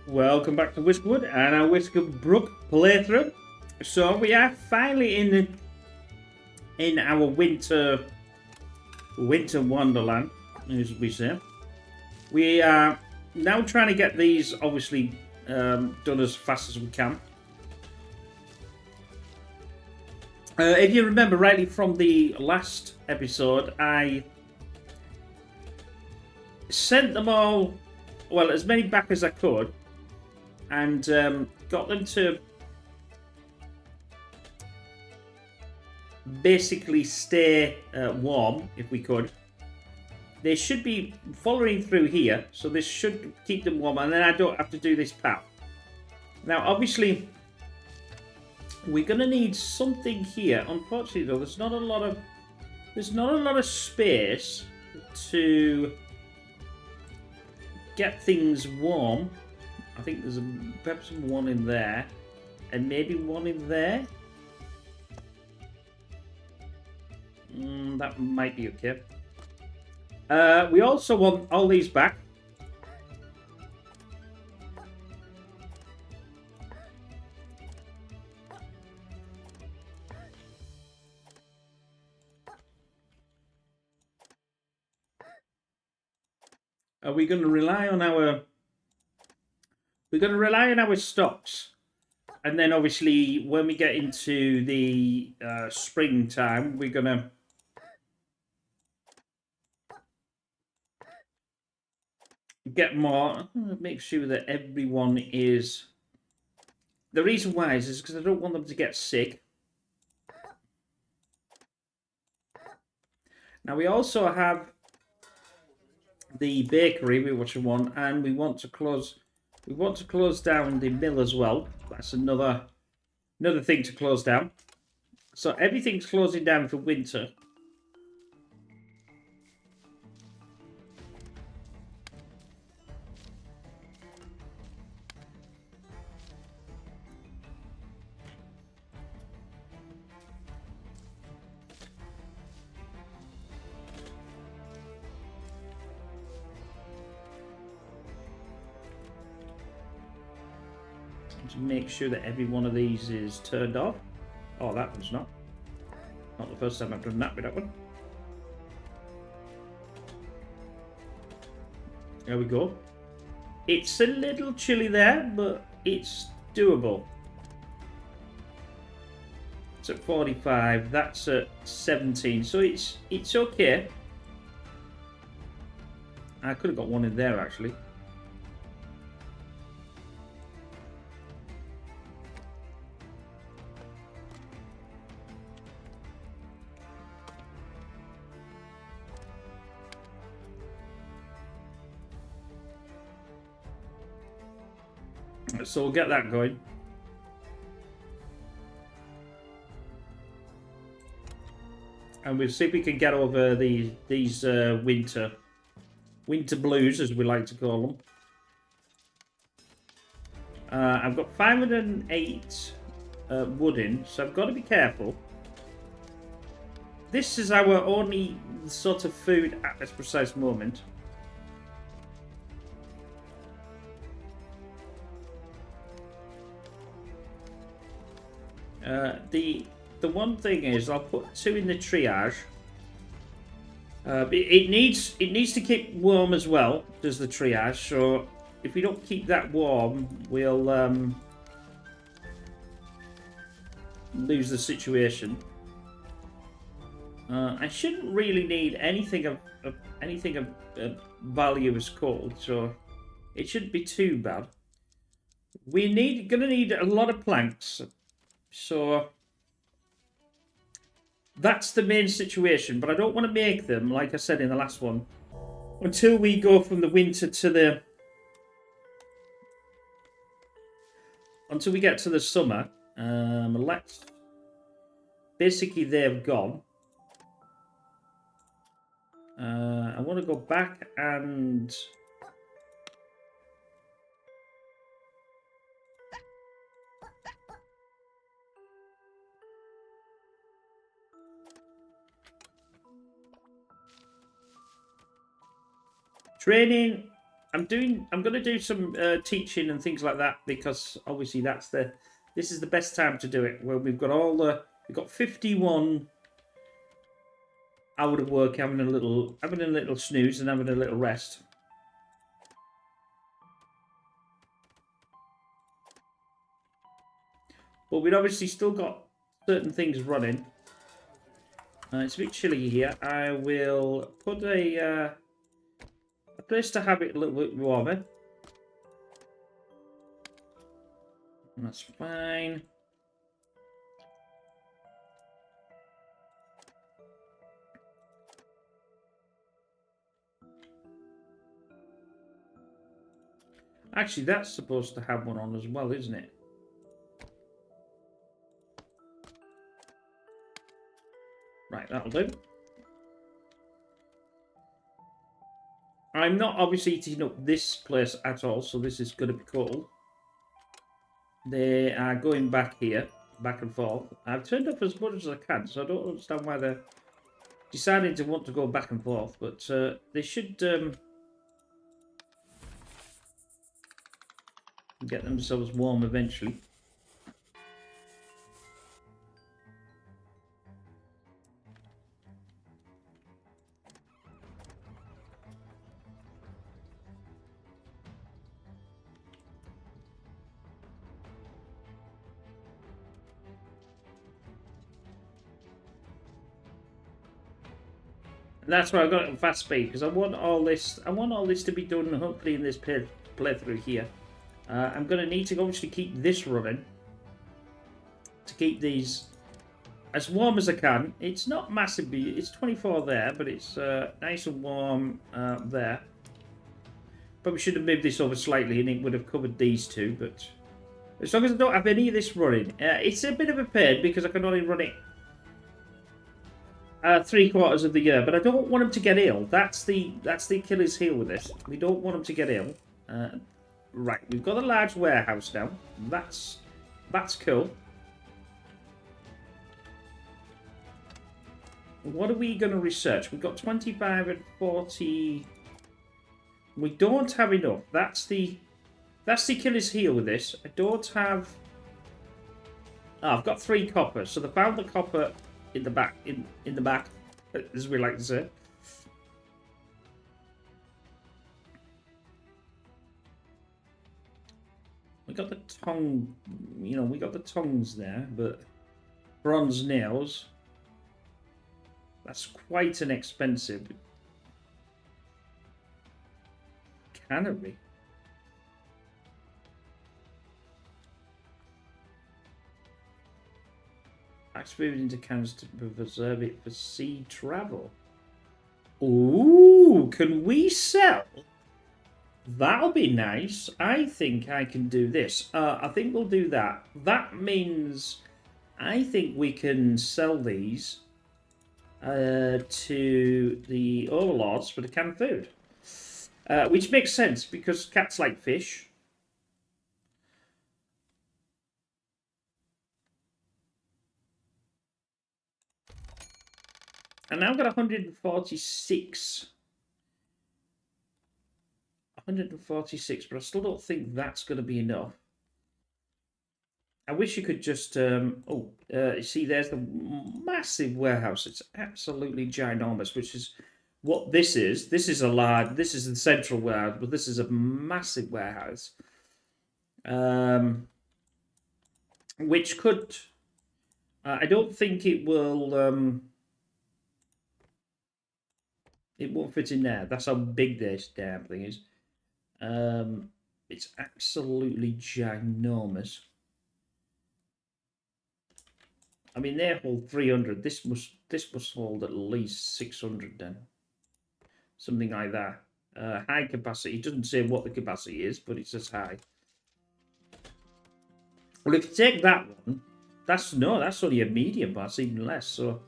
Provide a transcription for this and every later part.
Welcome back to Whiskerwood and our WhiskerBrook playthrough. So we are finally in our winter wonderland, as we say. We are now trying to get these obviously done as fast as we can. If you remember rightly from the last episode, I sent them all, well, as many back as I could, and got them to basically stay warm if we could. They should be following through here, so this should keep them warm, and then I don't have to do this path. Now, obviously, we're gonna need something here. Unfortunately, though, there's not a lot of space to get things warm. I think there's perhaps one in there, and maybe one in there. That might be okay. We also want all these back. Are we going to rely on our? We're going to rely on our stocks, and then obviously when we get into the springtime, we're going to get more. Make sure that everyone is. The reason why is because I don't want them to get sick. Now we also have the bakery, which we want, and we want to close. We want to close down the mill as well. That's another thing to close down. So everything's closing down for winter. To make sure that every one of these is turned off. Oh, that one's not. Not the first time I've done that with that one. There we go. It's a little chilly there, but it's doable. It's at 45. That's at 17. So it's okay. I could have got one in there actually. So we'll get that going. And we'll see if we can get over these winter blues, as we like to call them. I've got 508 wood in, so I've got to be careful. This is our only sort of food at this precise moment. The one thing is, I'll put 2 in the triage. It needs to keep warm as well, does the triage. So if we don't keep that warm, we'll lose the situation. I shouldn't really need anything of value as cold, so it shouldn't be too bad. We're gonna need a lot of planks, so that's the main situation. But I don't want to make them, like I said in the last one, until we go from the winter to the until we get to the summer. Let's basically they've gone. I want to go back and training I'm going to do some teaching and things like that because obviously this is the best time to do it. Where we've got 51 out of work, having a little snooze and having a little rest. But we've obviously still got certain things running. It's a bit chilly here. I will put a place to have it a little bit warmer. And that's fine. Actually, that's supposed to have one on as well, isn't it? Right, that'll do. I'm not obviously heating up this place at all, so this is going to be cool. They are going back here, back and forth. I've turned up as much as I can, so I don't understand why they're deciding to want to go back and forth, but they should get themselves warm eventually. And that's why I've got it on fast speed, because I want all this to be done hopefully in this playthrough here. I'm going to need to obviously keep this running to keep these as warm as I can. It's not massively, it's 24 there, but it's nice and warm there. Probably should have moved this over slightly and it would have covered these two, but as long as I don't have any of this running, it's a bit of a pain because I can only run it 3/4 of the year, but I don't want them to get ill. That's the Achilles heel with this. We don't want them to get ill. Right, we've got a large warehouse now. That's cool. What are we going to research? We've got 25 and 40. We don't have enough. That's the Achilles heel with this. I don't have. Oh, I've got 3 copper. So they found the copper in the back, in the back, as we like to say. We got the tongue, we got the tongues there, but bronze nails. That's quite an expensive cannery. Moved into cans to preserve it for sea travel. Ooh, can we sell? That'll be nice. I think I can do this. I think we'll do that. That means I think we can sell these to the overlords for the canned food. Which makes sense because cats like fish. And now I've got 146. 146, but I still don't think that's going to be enough. I wish you could just... see, there's the massive warehouse. It's absolutely ginormous, which is what this is. This is the central warehouse, but this is a massive warehouse. Which could... I don't think it will... it won't fit in there. That's how big this damn thing is. It's absolutely ginormous. I mean, they hold 300. This must hold at least 600 then. Something like that. High capacity. It doesn't say what the capacity is, but it says high. Well, if you take that one, that's only a medium, but that's even less. So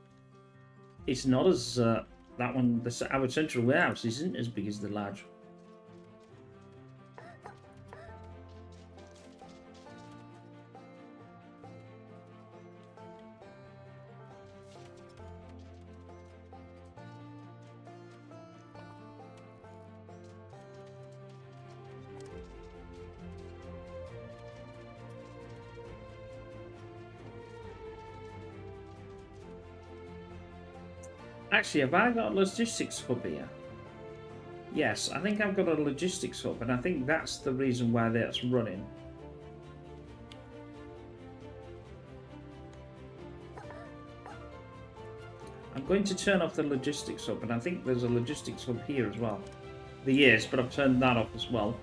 it's not as that one. Our central warehouse isn't as big as the large. Actually, have I got a logistics hub here? Yes, I think I've got a logistics hub, and I think that's the reason why that's running. I'm going to turn off the logistics hub, and I think there's a logistics hub here as well. There is, but I've turned that off as well.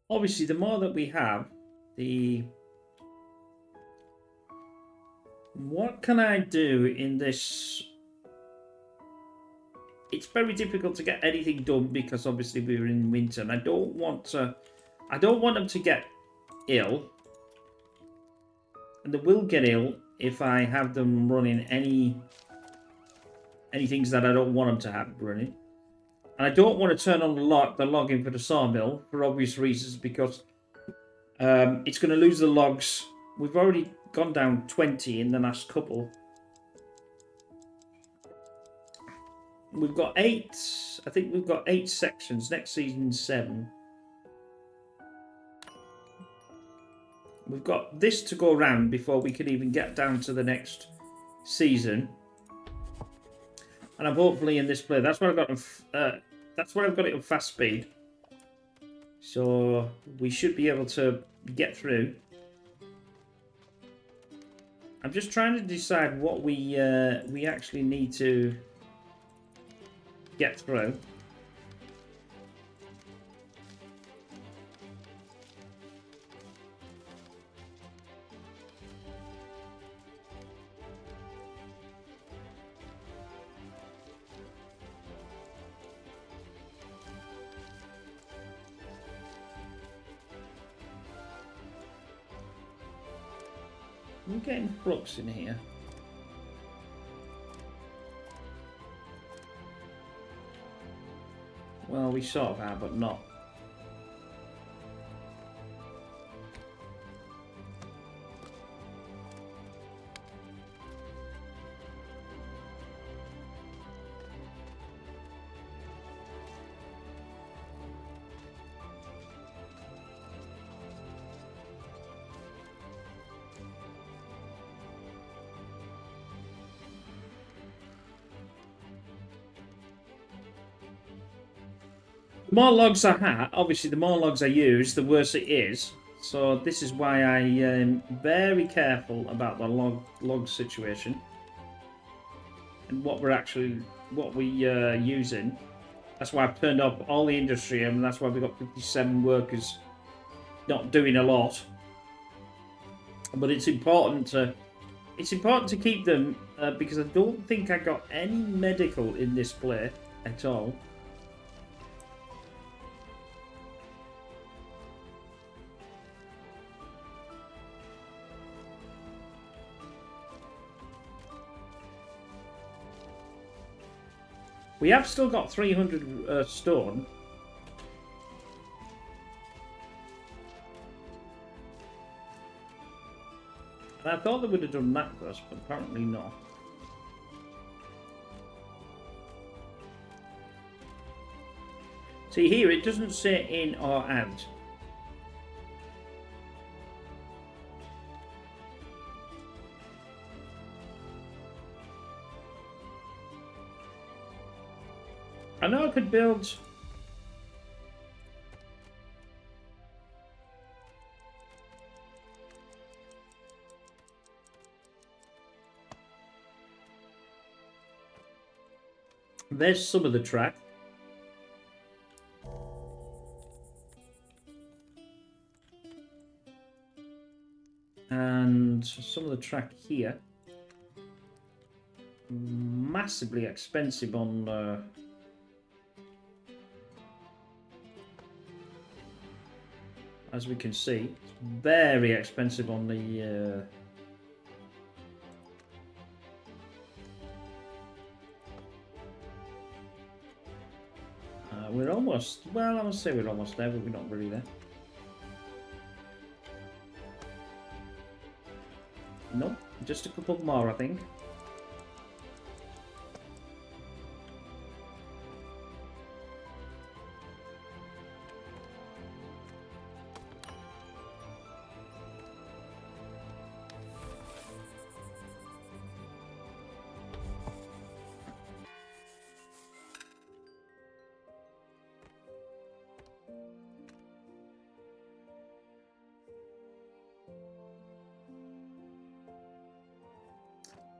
Obviously, the more that we have, the... What can I do in this? It's very difficult to get anything done because obviously we're in winter, and I don't want them to get ill, and they will get ill if I have them running any things that I don't want them to have running. And I don't want to turn on the logging for the sawmill for obvious reasons, because it's going to lose the logs. We've already gone down 20 in the last couple. We've got 8. I think we've got 8 sections. Next season, 7. We've got this to go around before we can even get down to the next season. And I'm hopefully in this play. That's why I've got that's why I've got it on fast speed. So we should be able to get through. I'm just trying to decide what we actually need to get through. I'm getting flux in here. Well, we sort of are, but not. The more logs I have, obviously the more logs I use, the worse it is. So this is why I am very careful about the log situation and what we're using. That's why I've turned off all the industry, and that's why we've got 57 workers not doing a lot. But it's important to keep them because I don't think I got any medical in this play at all. We have still got 300 stone. And I thought they would have done that for us, but apparently not. See here, it doesn't say in or out. I know I could build... There's some of the track. And some of the track here. massively expensive on... as we can see, it's very expensive on the... we're almost... Well, I would say we're almost there, but we're not really there. Nope, just a couple more, I think.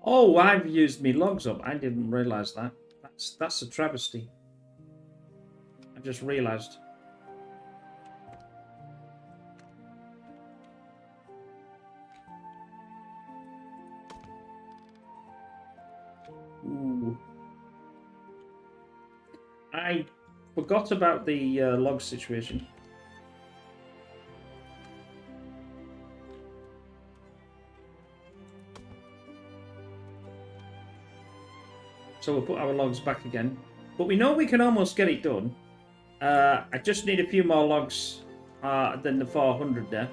Oh, I've used me logs up. I didn't realise that. That's a travesty. I just realised. Ooh. I forgot about the log situation. So we'll put our logs back again. But we know we can almost get it done. I just need a few more logs than the 400 there.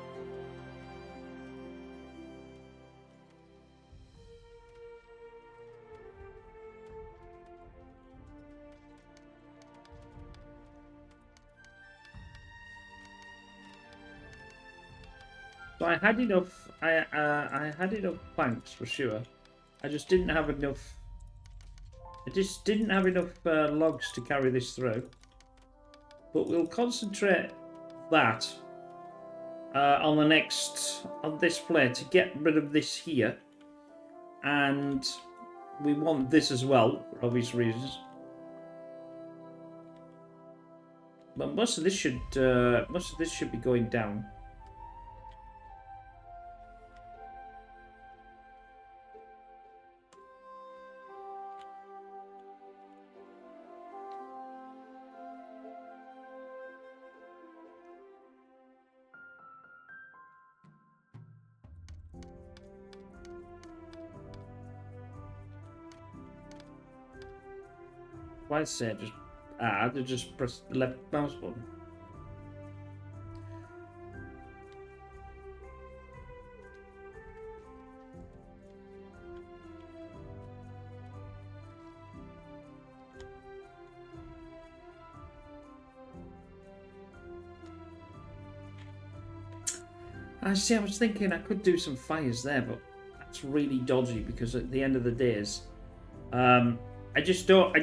So I had enough. I had enough planks for sure. I just didn't have enough. I just didn't have enough logs to carry this through. But we'll concentrate that on the next on this play to get rid of this here, and we want this as well for obvious reasons. But most of this should be going down. Why say just add? Just press the left mouse button. I see. I was thinking I could do some fires there, but that's really dodgy because at the end of the days, I just don't.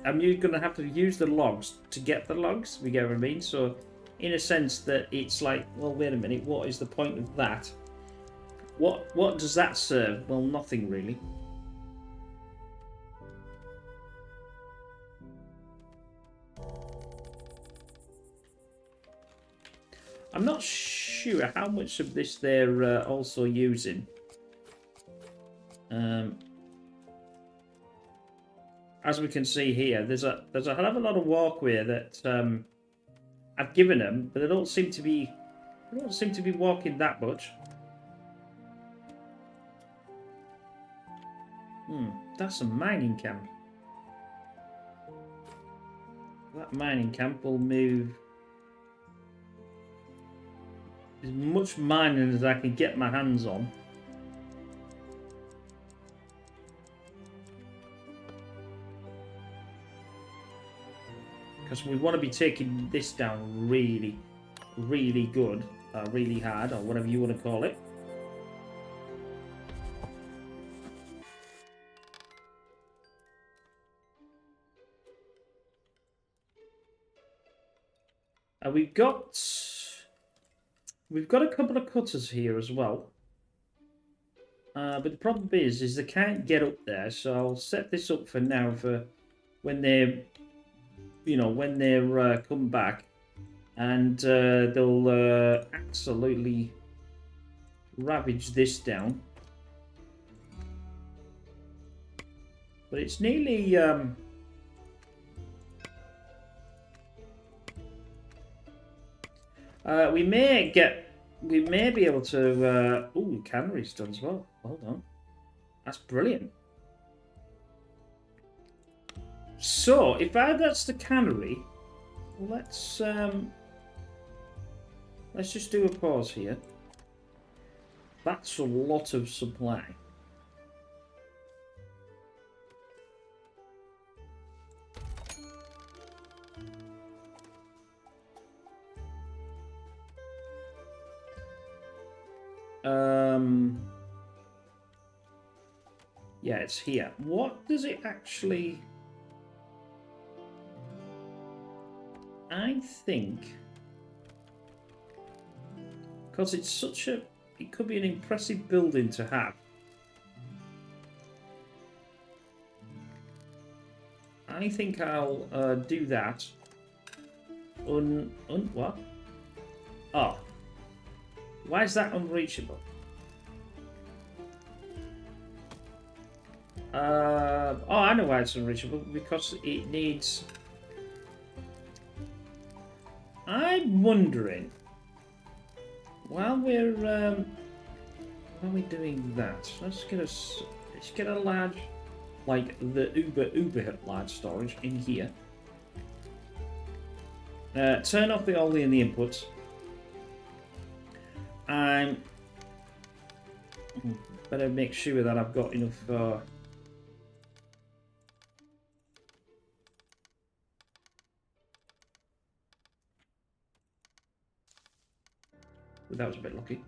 I'm going to have to use the logs to get the logs. We get what I mean? So, in a sense, that it's like, well, wait a minute. What is the point of that? What does that serve? Well, nothing really. I'm not sure how much of this they're also using. As we can see here, there's a hell of a lot of walkway that I've given them, but they don't seem to be walking that much. That's a mining camp. That mining camp will move as much mining as I can get my hands on. Because we want to be taking this down really, really good, really hard, or whatever you want to call it. We've got a couple of cutters here as well. But the problem is they can't get up there, so I'll set this up for now for when they're, when they're come back, and they'll absolutely ravage this down. But it's nearly... we may be able to... ooh, cannery's done as well. Hold on. That's brilliant. So, if that's the cannery, let's just do a pause here. That's a lot of supply. Yeah, it's here. What does it actually... I think... Because it's such a... It could be an impressive building to have. I think I'll do that. What? Oh. Why is that unreachable? Oh, I know why it's unreachable. Because it needs... I'm wondering... While we're doing that, let's get a large, like the uber large storage in here. Turn off the only in the inputs. Better make sure that I've got enough. That was a bit lucky.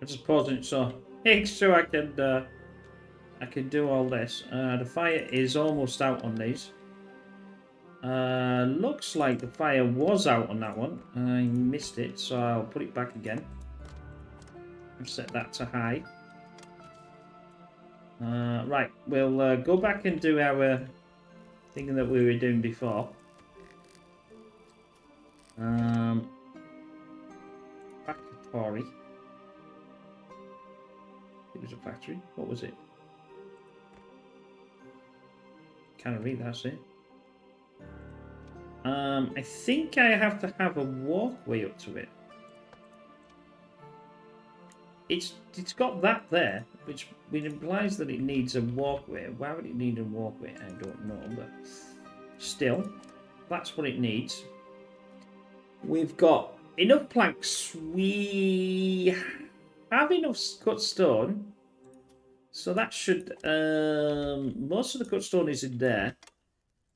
I'm just pausing it so I can do all this. The fire is almost out on these. Looks like the fire was out on that one. I missed it, so I'll put it back again. I'll set that to high. Right, we'll go back and do our thing that we were doing before. Factory. It was a factory. What was it? Cannery, that's it. I think I have to have a walkway up to it. It's got that there, which implies that it needs a walkway. Why would it need a walkway? I don't know, but still, that's what it needs. We've got enough planks. We have enough cut stone, so that should... most of the cut stone is in there.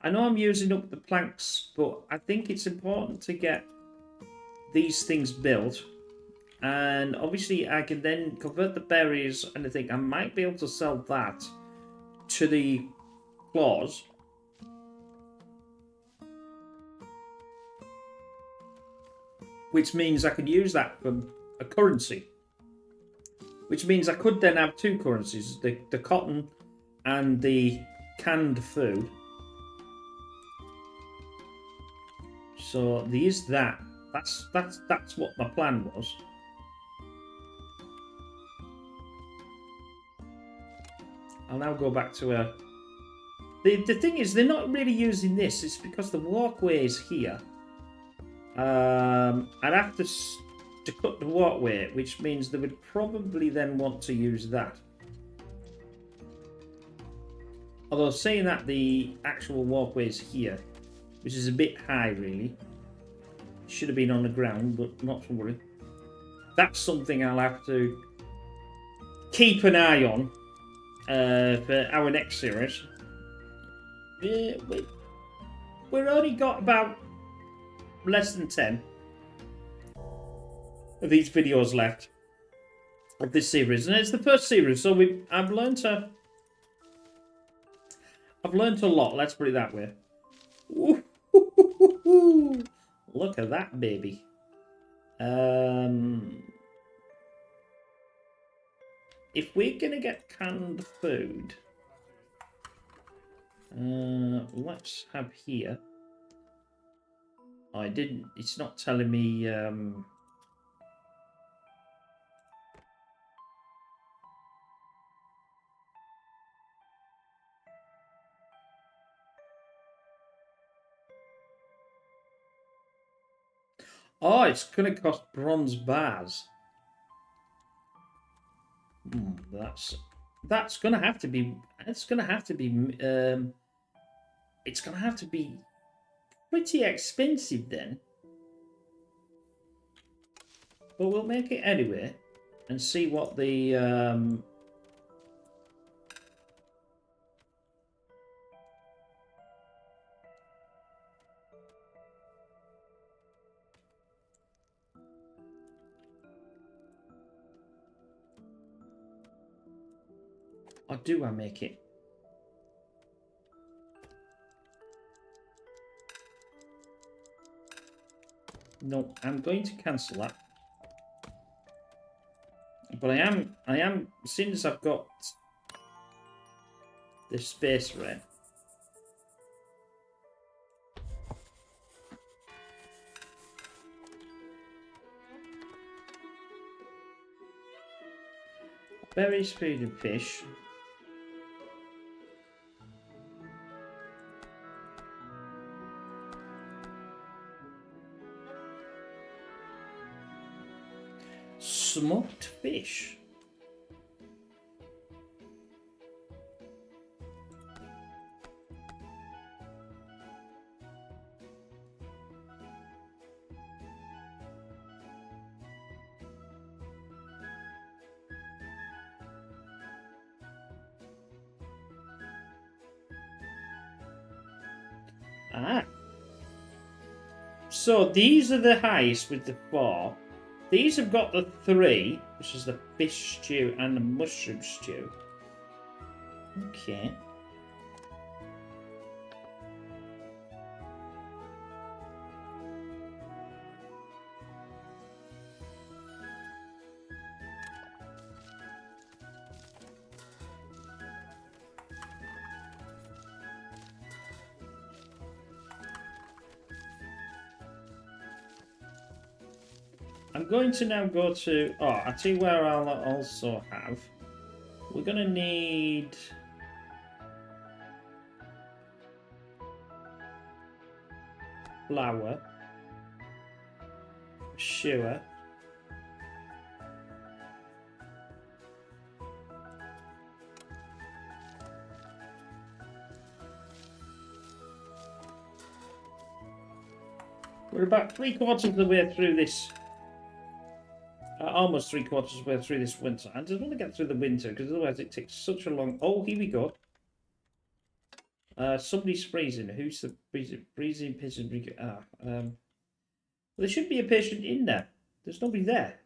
I know I'm using up the planks, but I think it's important to get these things built. And obviously I can then convert the berries, and I think I might be able to sell that to the claws. Which means I could use that for a currency. Which means I could then have two currencies, the cotton and the canned food. So there's that. That's what my plan was. I'll now go back to the thing is, they're not really using this. It's because the walkway is here. I'd have to cut the walkway, which means they would probably then want to use that. Although saying that, the actual walkway is here, which is a bit high really. Should have been on the ground, but not to worry. That's something I'll have to keep an eye on for our next series. We've only got about less than 10 of these videos left of this series, and it's the first series, so I've learned a lot. Let's put it that way. Ooh, look at that baby. If we're gonna get canned food, let's have here. I didn't. It's not telling me. Oh, it's going to cost bronze bars. That's going to have to be. It's going to have to be. It's going to have to be pretty expensive then. But we'll make it anyway and see what the. Or do I make it? No, I'm going to cancel that. But I am, since I've got the space for it. Berries, food and fish. Smoked fish. Ah. So these are the highest with the 4. These have got the 3, which is the fish stew and the mushroom stew. Okay. I'm going to now go to... Oh, I'll tell you where I'll also have. We're going to need... flour. Sugar. We're about 3/4 of the way through this. Almost 3/4 of the way through this winter. I just want to get through the winter because otherwise it takes such a long. Oh, here we go. Somebody's freezing. Who's the freezing? Freezing patient. Well, there should be a patient in there. There's nobody there.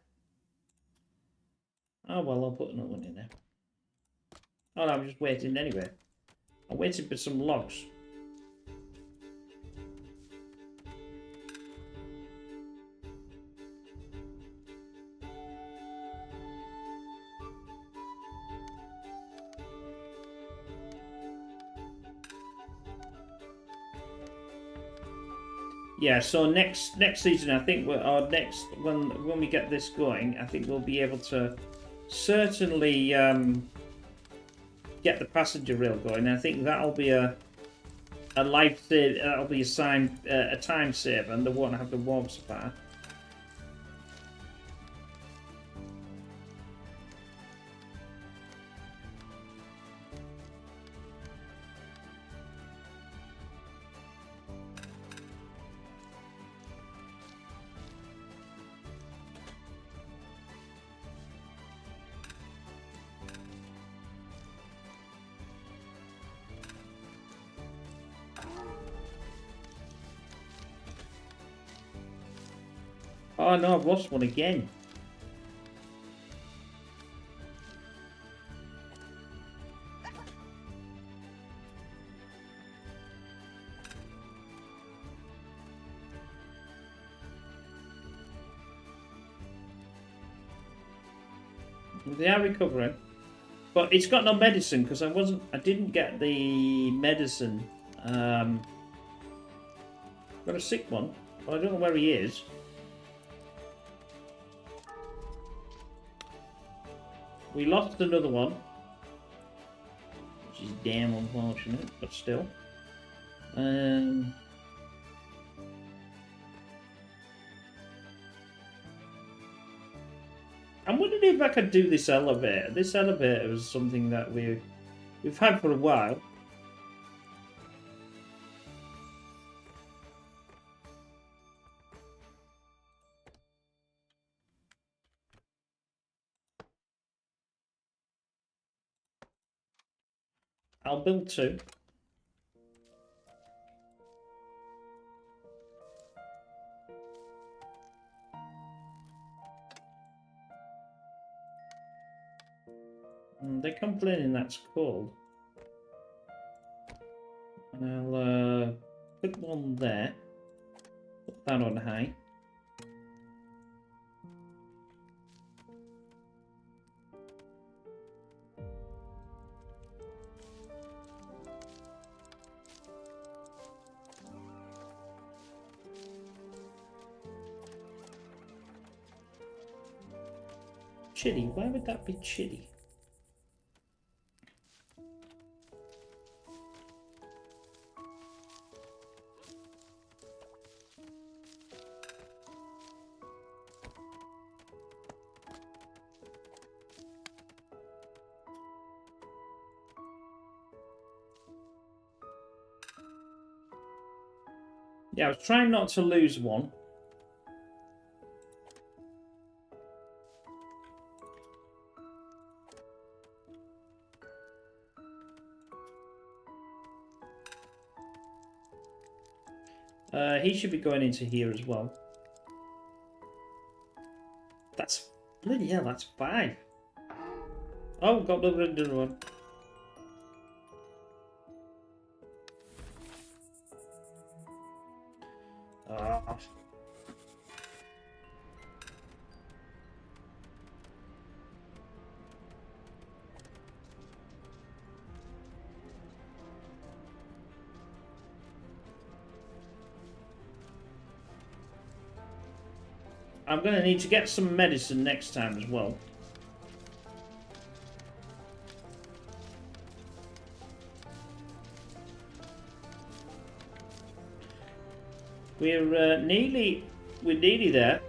Oh well, I'll put another one in there. Oh no, I'm just waiting anyway. I'm waiting for some logs. Yeah, so next season, I think when we get this going, I think we'll be able to certainly get the passenger rail going. I think that'll be a a life save. That'll be assigned a time save, and they won't have the warp supply. Oh no, I've lost one again. They are recovering, but it's got no medicine because I didn't get the medicine. Got a sick one, but I don't know where he is. We lost another one, which is damn unfortunate, but still. I'm wondering if I could do this elevator. This elevator is something that we've had for a while. I'll build 2. They're complaining that's cold. I'll put one there. Put that on high. Chilly? Why would that be chilly? Yeah, I was trying not to lose one. He should be going into here as well. That's... bloody hell, that's 5. Oh, got another one. Ah. I'm going to need to get some medicine next time as well. We're nearly there.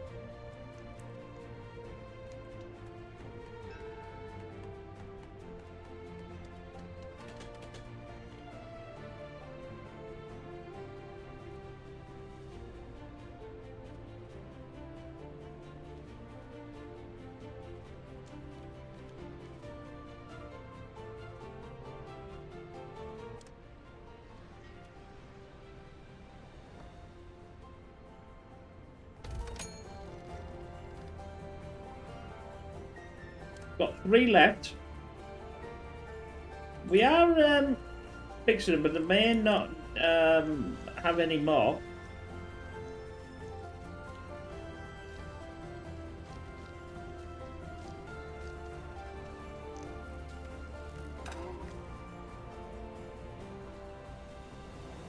Got 3 left. We are fixing them, but they may not have any more.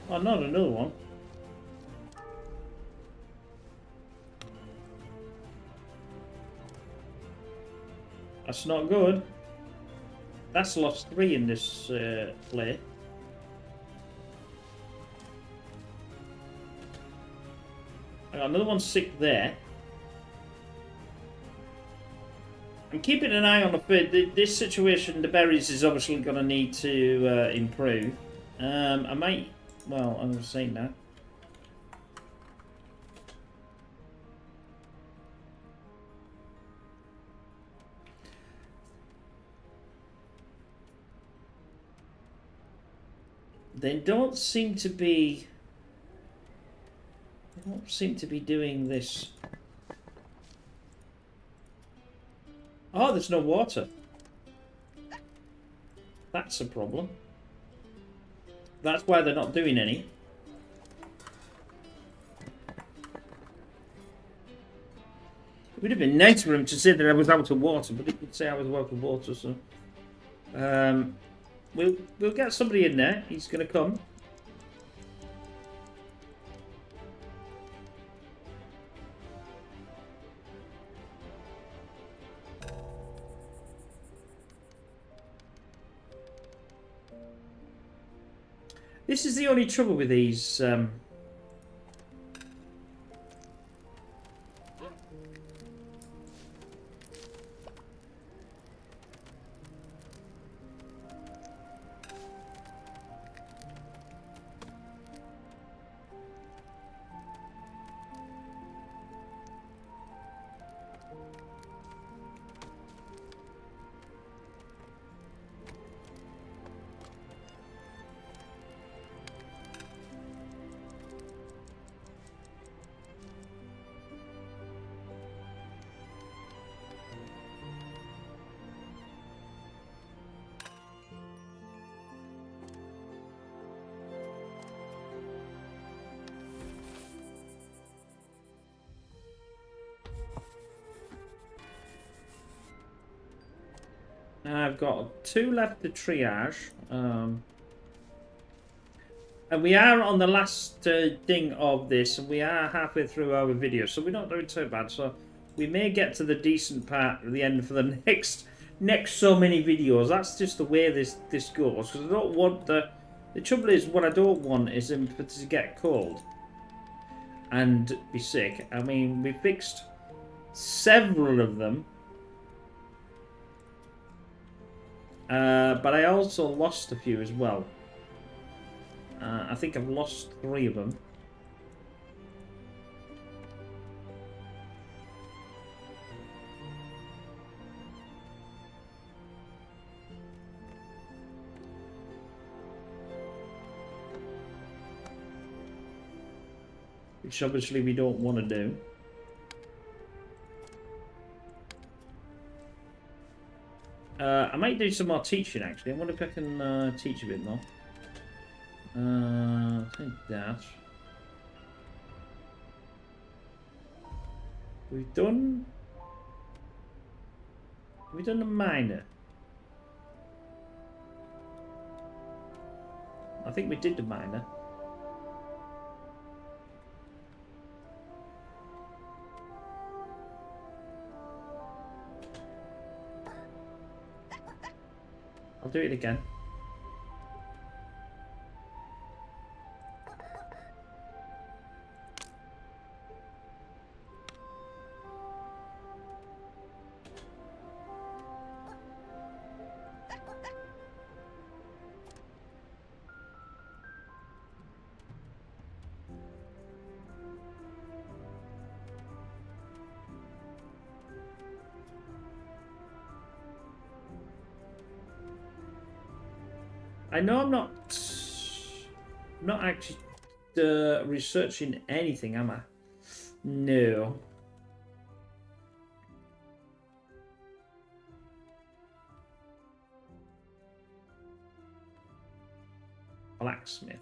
Oh, not another one. That's not good. That's lost 3 in this play. got another one sick there. I'm keeping an eye on the food. This situation, the berries, is obviously going to need to improve. I might... Well, I'm just saying that. They don't seem to be... They don't seem to be doing this. Oh, there's no water. That's a problem. That's why they're not doing any. It would have been nice for him to say that I was out of water, but he didn't say I was out of water, so... We'll get somebody in there. He's going to come. This is the only trouble with these. I've got 2 left to triage. And we are on the last thing of this, and we are halfway through our video, so we're not doing too bad. So we may get to the decent part at the end for the next so many videos. That's just the way this goes. Because I don't want the trouble is, what I don't want is him to get cold and be sick. I mean, we fixed several of them. But I also lost a few as well. I think I've lost 3 of them. Which obviously we don't want to do. I might do some more teaching actually. I wonder if I can teach a bit more. I think that. We've done the minor. I think we did the minor. I'll do it again. I know I'm not actually researching anything, am I? No. Blacksmith.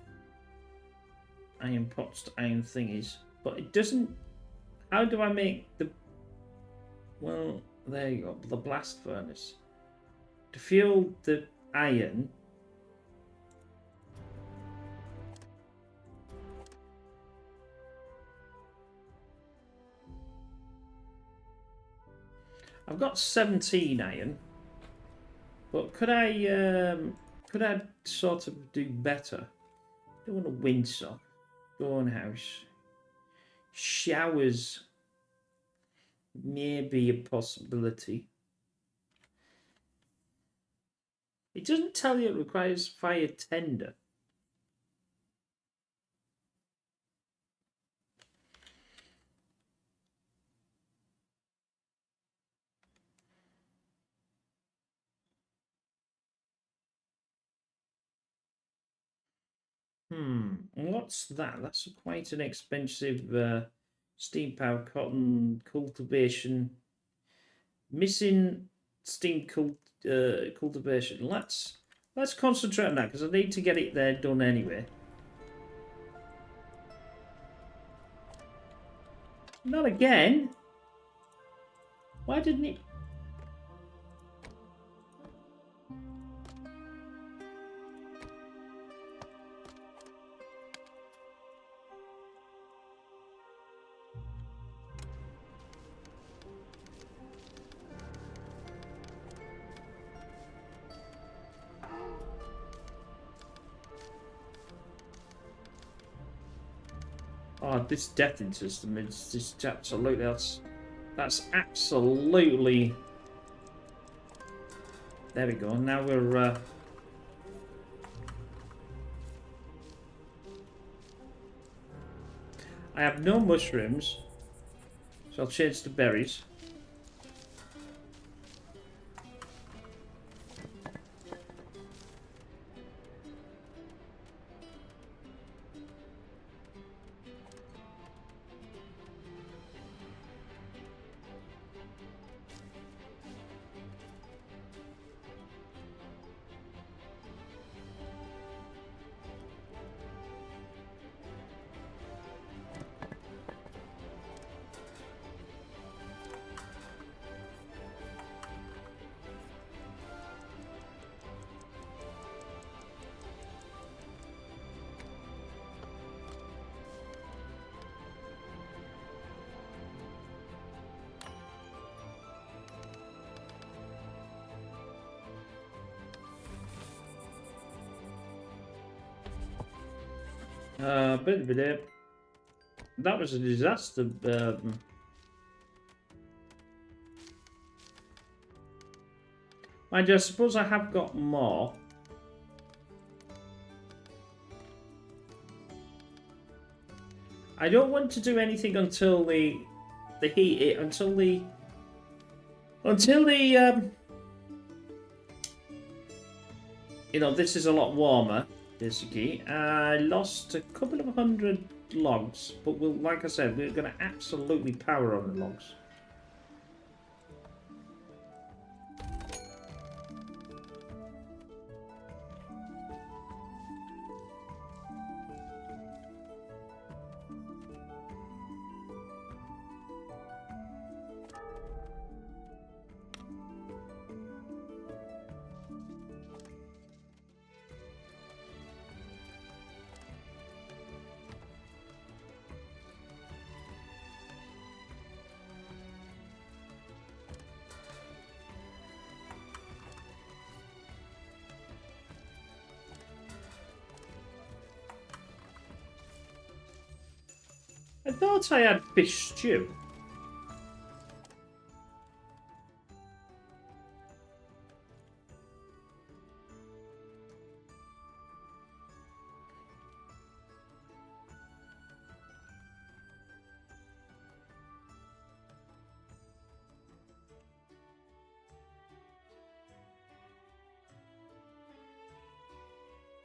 Iron pots, iron thingies. But it doesn't... How do I make the... Well, there you go. The blast furnace. To fuel the iron... I've got 17 iron, but could I sort of do better? I don't want a windsock, stonehouse, Showers may be a possibility. It doesn't tell you it requires fire tender. What's that? That's quite an expensive steam powered cotton cultivation. Missing steam cultivation. Let's concentrate on that because I need to get it there done anyway. Not again. Why didn't it? Oh, this deathing system is just absolutely. That's absolutely. There we go. Now we're. I have no mushrooms, so I'll change to berries. That was a disaster. Mind you, I suppose I have got more. I don't want to do anything until the heat until the you know, this is a lot warmer. Basically, I lost a couple of 100 logs, but we'll, like I said, we're going to absolutely power on the logs. I thought I had fish stew.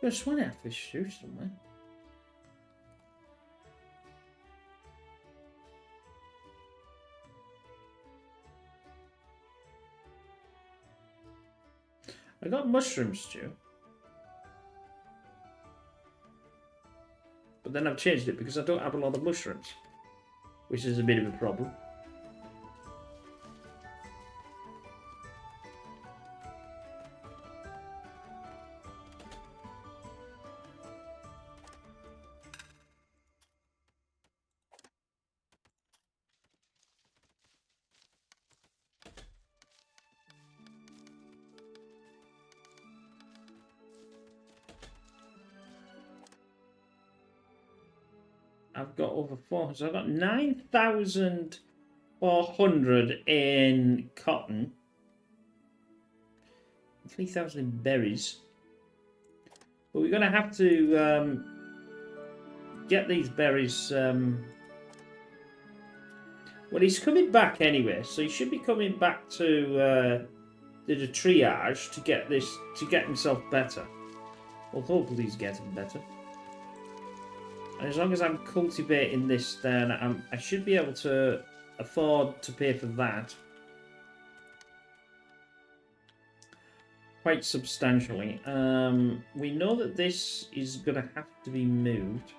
I swear I had fish stew somewhere. I got mushroom stew. But then I've changed it because I don't have a lot of mushrooms. Which is a bit of a problem. I've got over 400. So I've got 9,400 in cotton. 3,000 in berries. But we're going to have to get these berries. Well, he's coming back anyway, so he should be coming back to the triage to get himself better. Well, hopefully he's getting better. And as long as I'm cultivating this, then I should be able to afford to pay for that quite substantially. We know that this is going to have to be moved.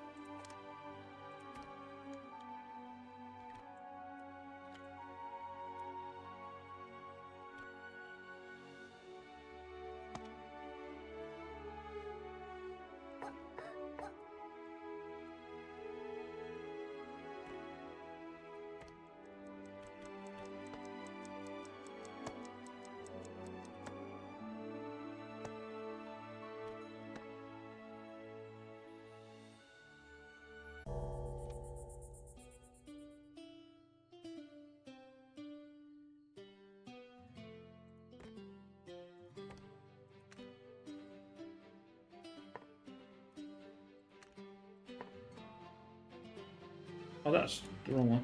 Oh, that's the wrong one.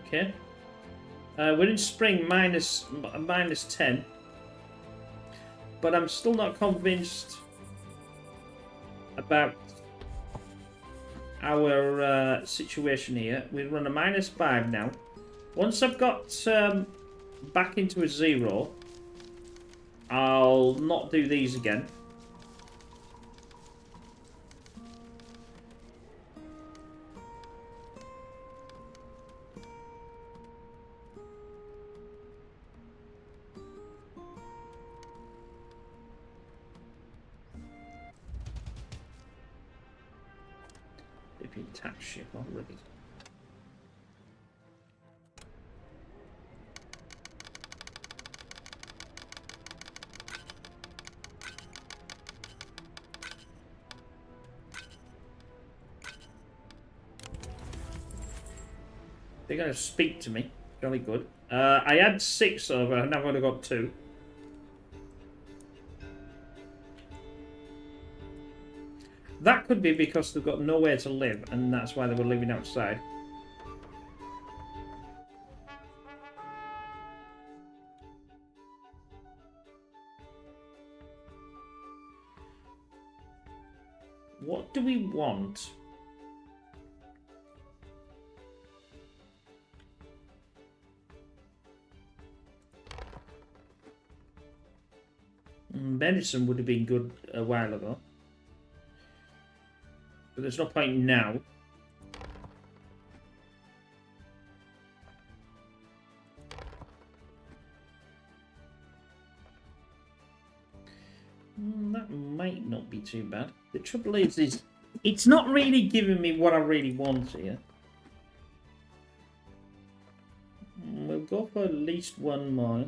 Okay. We're in spring minus 10. But I'm still not convinced about our situation here. We run a -5 now. Once I've got back into a 0, I'll not do these again. Tax ship already. They're going to speak to me. Jolly good. I had 6 over, and I've only got 2. That could be because they've got nowhere to live, and that's why they were living outside. What do we want? Medicine would have been good a while ago. But there's no point now. That might not be too bad. The trouble is it's not really giving me what I really want here. We'll go for at least one more.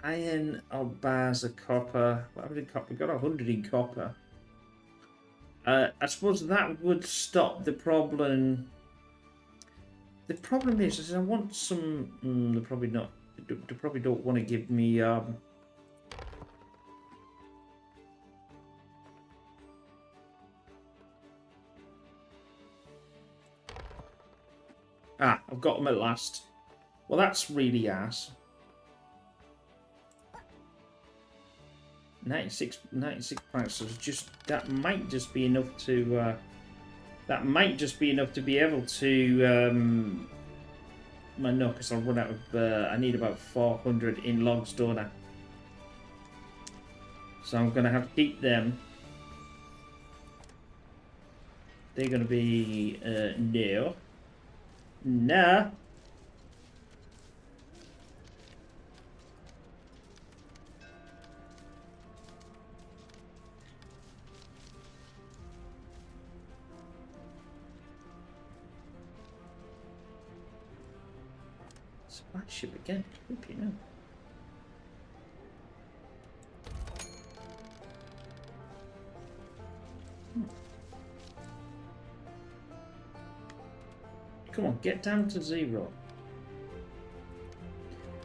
Iron or bars of copper. What have we in copper? We've got 100 in copper. I suppose that would stop the problem. The problem is I want some. They're probably not. They probably don't want to give me. I've got them at last. Well, that's really ass. 96 points. So that might just be enough to. That might just be enough to be able to no, because I'll run out of. I need about 400 in logs, don't I? So I'm gonna have to keep them. They're gonna be no. No. Supply ship again. Creepy now. Come on, get down to 0.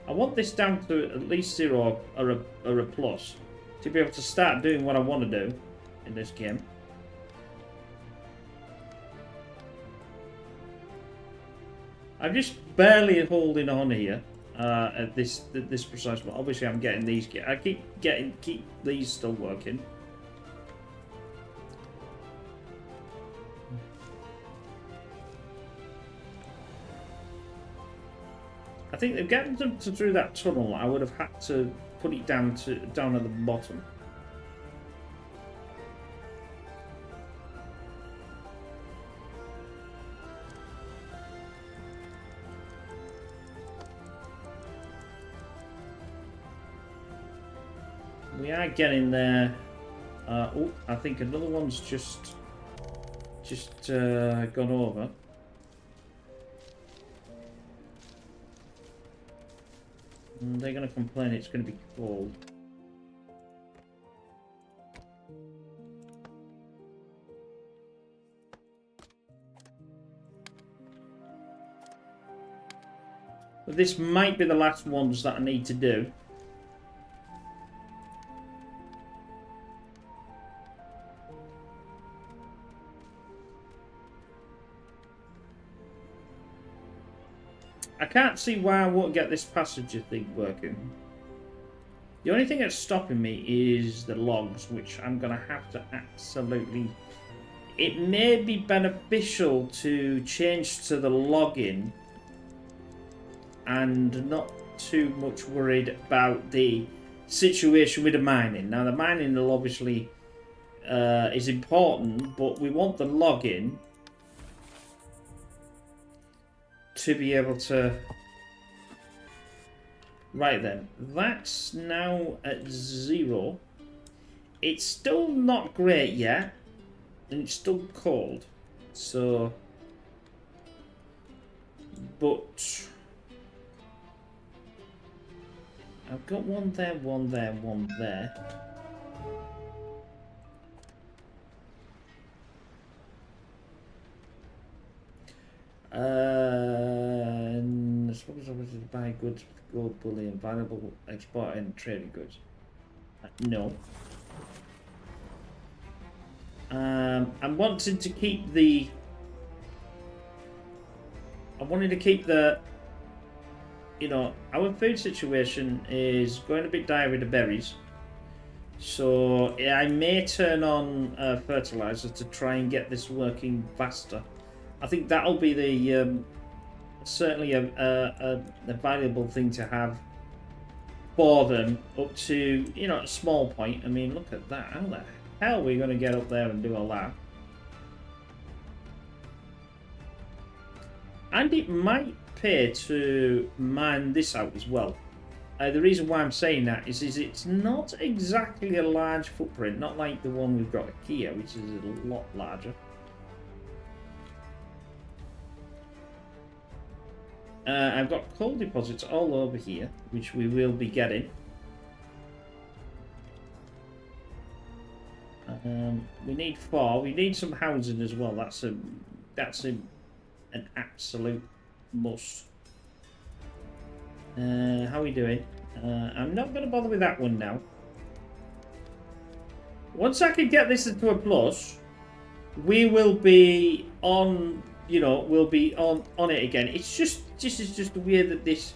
I want this down to at least 0 or a plus to be able to start doing what I want to do in this game. I'm just barely holding on here at this precise one. Obviously, I'm getting these. I keep these still working. I think to get them through that tunnel, I would have had to put it down at the bottom. We are getting there. Oh, I think another one's just gone over. And they're going to complain it's going to be cold. But this might be the last ones that I need to do. I can't see why I won't get this passenger thing working. The only thing that's stopping me is the logs, which I'm going to have to absolutely... It may be beneficial to change to the login and not too much worried about the situation with the mining. Now, the mining will obviously is important, but we want the login to be able to... Right then, that's now at 0. It's still not great yet, and it's still cold. So, but I've got one there, one there, one there. And I suppose I was to buy goods with gold bullion, valuable export and trading goods. No. I'm wanting to keep the. I wanted to keep the. You know, our food situation is going a bit dire with the berries, so I may turn on fertilizer to try and get this working faster. I think that'll be the certainly a valuable thing to have for them up to, you know, a small point. I mean, look at that. How the hell are we going to get up there and do all that? And it might pay to mine this out as well. The reason why I'm saying that is it's not exactly a large footprint, not like the one we've got here, which is a lot larger. I've got coal deposits all over here, which we will be getting. We need 4. We need some housing as well. That's an absolute must. How are we doing? I'm not going to bother with that one now. Once I can get this into a plus, we will be on. You know, we'll be on it again. It's just weird that this,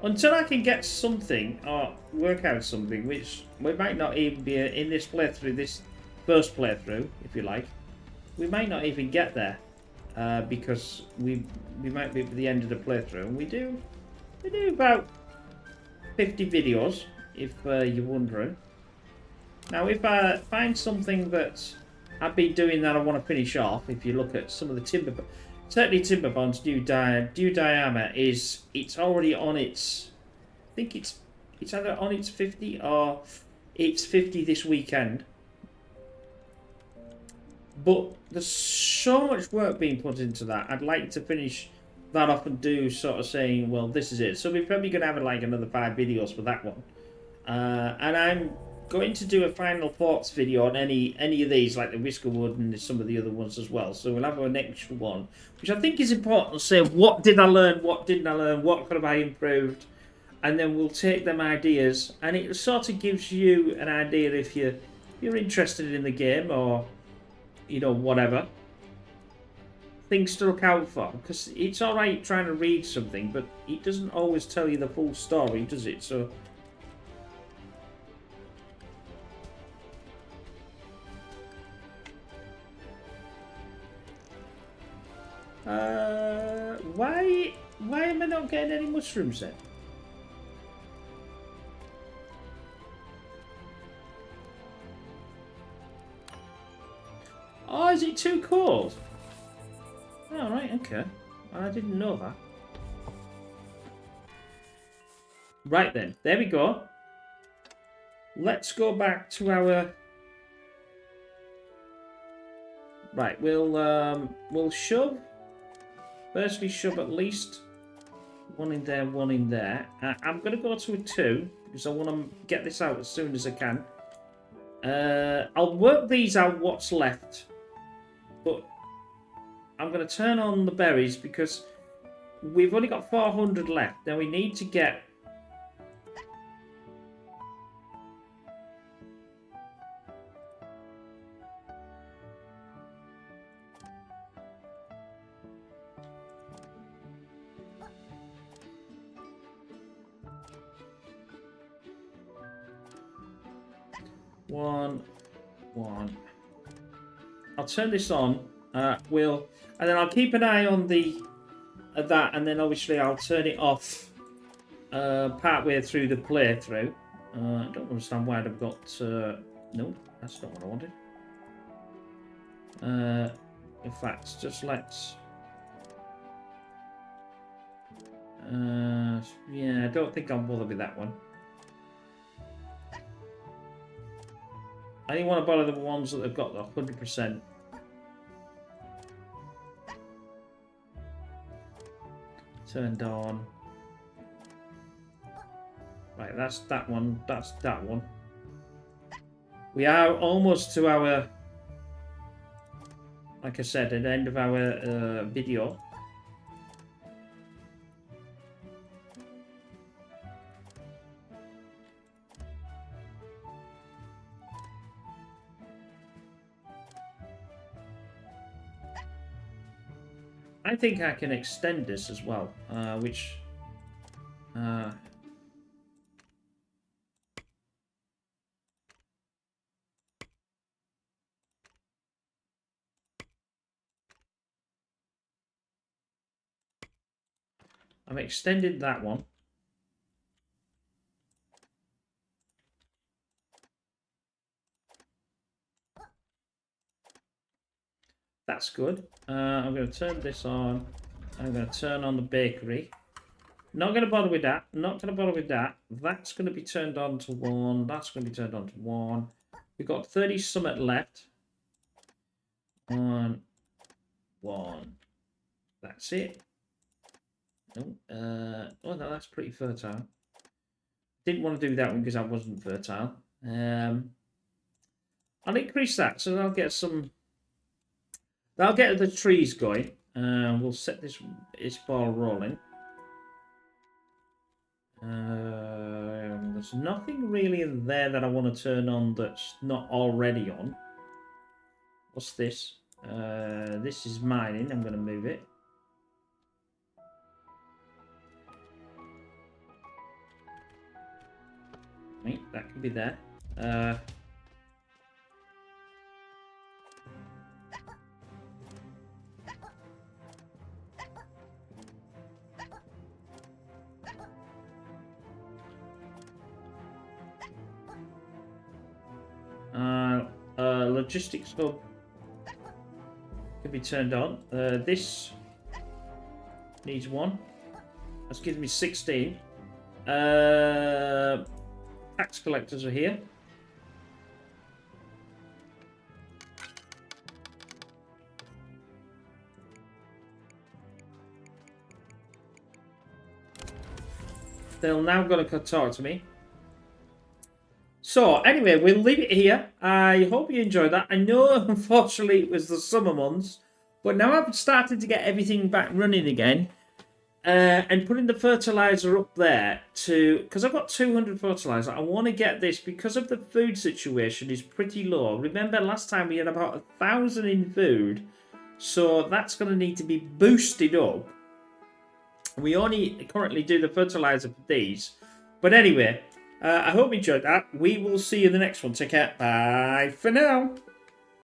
until I can get something or work out something, which we might not even be in this playthrough, this first playthrough, if you like, we might not even get there. because we might be at the end of the playthrough, and we do about 50 videos, if you're wondering. Now, if I find something that I've been doing that I want to finish off, if you look at some of the timber, certainly Timberbond's new diorama it's already on its, I think it's either on its 50 or it's 50 this weekend. But there's so much work being put into that. I'd like to finish that off and do sort of saying, well, this is it. So we're probably going to have like another 5 videos for that one. And I'm going to do a final thoughts video on any of these, like the Whiskerwood and some of the other ones as well. So we'll have an extra one, which I think is important to say, what did I learn, what didn't I learn, what could have I improved? And then we'll take them ideas, and it sort of gives you an idea if you're interested in the game, or you know, whatever things to look out for, because it's all right trying to read something, but it doesn't always tell you the full story, does it? So why am I not getting any mushrooms then? Oh, is it too cold? Oh, right, okay. I didn't know that. Right then, there we go. Let's go back to our... Right, we'll shove. Firstly, shove at least one in there, one in there. I'm going to go to a 2 because I want to get this out as soon as I can. I'll work these out what's left, but I'm going to turn on the berries because we've only got 400 left. Now we need to get... One. I'll turn this on. And then I'll keep an eye on that, and then obviously I'll turn it off part way through the playthrough. I don't understand why I've got. No, that's not what I wanted. In fact, just let's. Yeah, I don't think I'll bother with that one. I only want to bother the ones that have got the 100%. Turned on. Right, that's that one. That's that one. We are almost to our, like I said, at the end of our video. I think I can extend this as well, which... I'm extended that one. That's good. I'm going to turn this on. I'm going to turn on the bakery. Not going to bother with that. Not going to bother with that. That's going to be turned on to 1. That's going to be turned on to 1. We've got 30 summit left. 1. That's it. No. Oh, no, that's pretty fertile. Didn't want to do that one because I wasn't fertile. I'll increase that, so I'll get some... That'll get the trees going. We'll set this ball rolling. There's nothing really in there that I want to turn on that's not already on. What's this? This is mining. I'm going to move it. Right, that could be there. logistics hub can be turned on. This needs 1. That's giving me 16. Tax collectors are here. They're now going to talk to me. So, anyway, we'll leave it here. I hope you enjoyed that. I know, unfortunately, it was the summer months. But now I've started to get everything back running again. And putting the fertilizer up there to... Because I've got 200 fertilizer. I want to get this because of the food situation is pretty low. Remember, last time we had about 1,000 in food. So, that's going to need to be boosted up. We only currently do the fertilizer for these. But anyway, I hope you enjoyed that. We will see you in the next one. Take care. Bye for now.